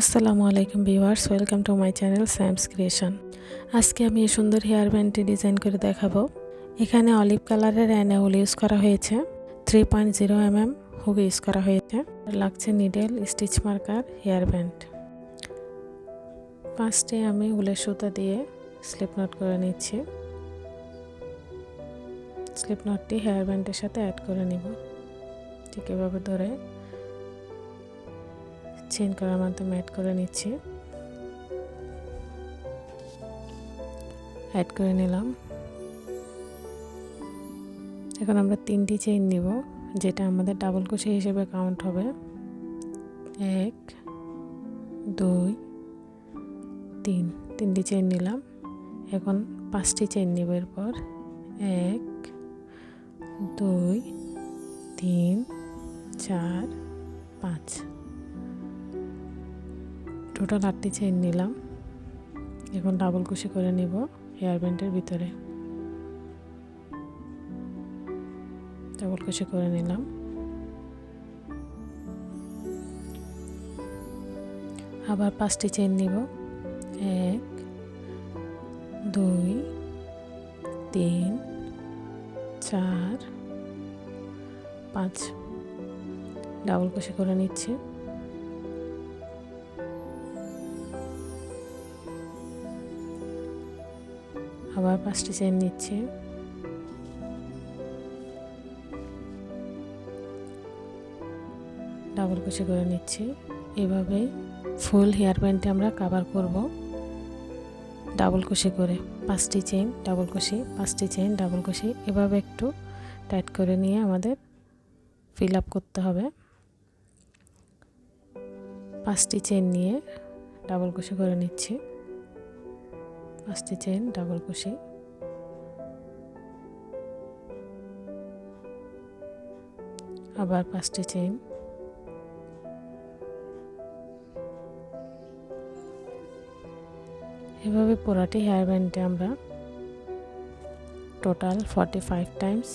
আসসালামু আলাইকুম viewers, welcome to my channel Sam's creation. আজকে আমি এই সুন্দর হেয়ার ব্যান্ডটি ডিজাইন করে দেখাবো। এখানে অলিভ কালারের উল ইউজ করা হয়েছে, 3.0 mm হুক ইউজ করা হয়েছে, লাগছে needle, stitch marker, hair band. ফার্স্টে আমি উলের সুতা দিয়ে স্লিপ নট করে নিচ্ছি। স্লিপ নটটি হেয়ার ব্যান্ডের সাথে অ্যাড করে নিব। ঠিক এভাবে ধরে চেইন করার মাধ্যমে অ্যাড করে নিচ্ছি। অ্যাড করে নিলাম। এখন আমরা 3টি চেইন নিব, যেটা আমাদের ডাবল ক্রোশে হিসেবে কাউন্ট হবে। 1 2 3, 3টি চেইন নিলাম। এখন 5টি চেইন নিব। এরপর 1 2 3 4 5, টোটাল 8টি চেইন নিলাম। এখন ডাবল ক্রোশে করে নিব হেয়ার ব্যান্ডের ভিতরে। ডাবল ক্রোশে করে নিলাম। আবার 5টি চেইন নিব। 1 2 3 4 5, ডাবল ক্রোশে করে নিচ্ছি। আবার 5টি চেইন নিচ্ছি। ডাবল ক্রোশে করে নিচ্ছি। এভাবেই ফুল হেয়ার ব্যান্ডটি আমরা কভার করব। ডাবল ক্রোশে করে 5টি চেইন, ডাবল ক্রোশে, 5টি চেইন, ডাবল ক্রোশে, এভাবে একটু টাইট করে নিয়ে আমাদের ফিল আপ করতে হবে। 5টি চেইন নিয়ে ডাবল ক্রোশে করে নিচ্ছি। 5টি চেইন, ডাবল ক্রোশে, আবার 5টি চেইন। এভাবে পুরাটি হেয়ার ব্যান্ডে আমরা টোটাল 45 টাইমস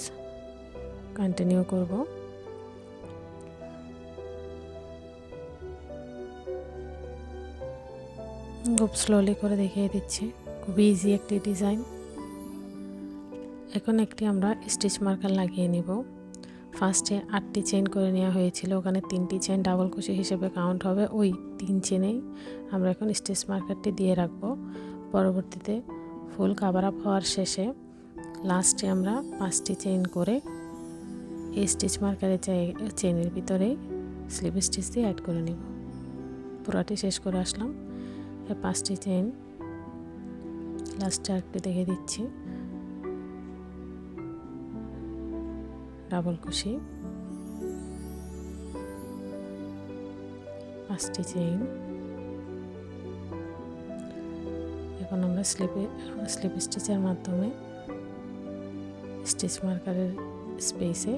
কন্টিনিউ করব। খুব স্লোলি করে দেখিয়ে দিচ্ছি। খুব ইজি একটি ডিজাইন। এখন একটি আমরা স্টিচ মার্কার লাগিয়ে নিব। ফার্স্টে 8টি চেইন করে নেওয়া হয়েছিল, ওখানে 3টি চেইন ডাবল ক্রোশে হিসেবে কাউন্ট হবে। ওই 3 চেনেই আমরা এখন স্টিচ মার্কারটি দিয়ে রাখবো। পরবর্তীতে ফুল কভার আপ হওয়ার শেষে লাস্টে আমরা 5টি চেইন করে এই স্টিচ মার্কারের চেইনের ভিতরে স্লিপ স্টিচ দিয়ে অ্যাড করে নেব। পুরোটি শেষ করে আসলাম। এই 5টি চেইন লাস্টে আরেকটি দেখে দিচ্ছি। ডাবল ক্রোশে, 5টি চেইন। এখন আমরা স্লিপ স্টিচের মাধ্যমে স্টিচ মার্কারের স্পেসে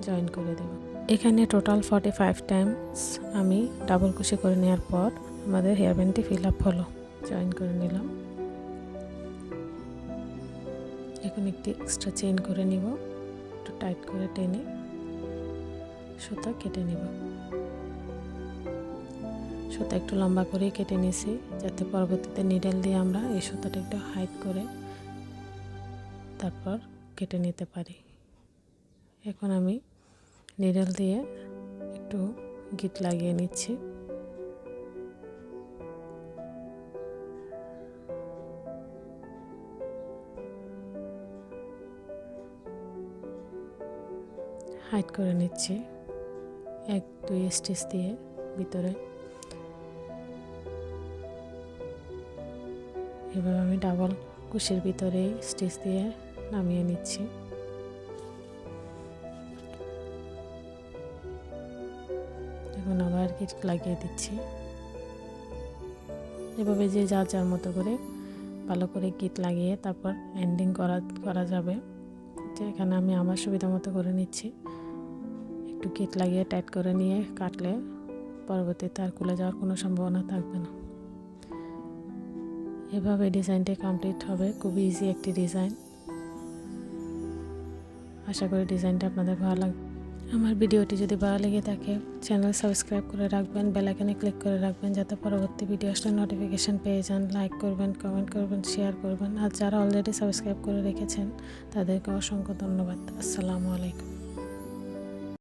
জয়েন করে দেব। এখানে টোটাল 45 টাইমস আমি ডাবল ক্রোশে করে নেওয়ার পর আমাদের হেয়ার ব্যান্ডটি ফিল আপ হলো। জয়েন করে নিলাম। এখন একটি এক্সট্রা চেইন করে নিব, একটু টাইট করে টেনে সুতা কেটে নিব। সুতা একটু লম্বা করেই কেটে নিয়েছি, যাতে পরবর্তীতে নিডেল দিয়ে আমরা এই সুতাটা একটু হাইট করে তারপর কেটে নিতে পারি। এখন আমি নিডেল দিয়ে একটু গিট লাগিয়ে নিচ্ছি। হাইট করে নিচ্ছি 1-2 স্টিচ দিয়ে ভিতরে। এভাবে আমি ডাবল ক্রোশের ভিতরে স্টিচ দিয়ে নামিয়ে নিচ্ছি। এখন আবার গিট লাগিয়ে দিচ্ছি। এভাবে যে যার যার মতো করে ভালো করে গিট লাগিয়ে তারপর এন্ডিং করা যাবে। এখানে আমি আমার সুবিধা মতো করে নিচ্ছি। একটু গিট লাগিয়ে টাইট করে নিয়ে কাটলে পরবর্তীতে আর খুলে যাওয়ার কোনো সম্ভাবনা থাকবে না। এভাবে ডিজাইনটি কমপ্লিট হবে। খুব ইজি একটি ডিজাইন। আশা করি ডিজাইনটা আপনাদের ভালো লাগবে। আমার ভিডিওটি যদি ভালো লেগে থাকে চ্যানেল সাবস্ক্রাইব করে রাখবেন, বেল আইকনে ক্লিক করে রাখবেন যাতে পরবর্তী ভিডিও আসলে নোটিফিকেশান পেয়ে যান। লাইক করবেন, কমেন্ট করবেন, শেয়ার করবেন। আর যারা অলরেডি সাবস্ক্রাইব করে রেখেছেন তাদেরকে অসংখ্য ধন্যবাদ। আসসালামু আলাইকুম।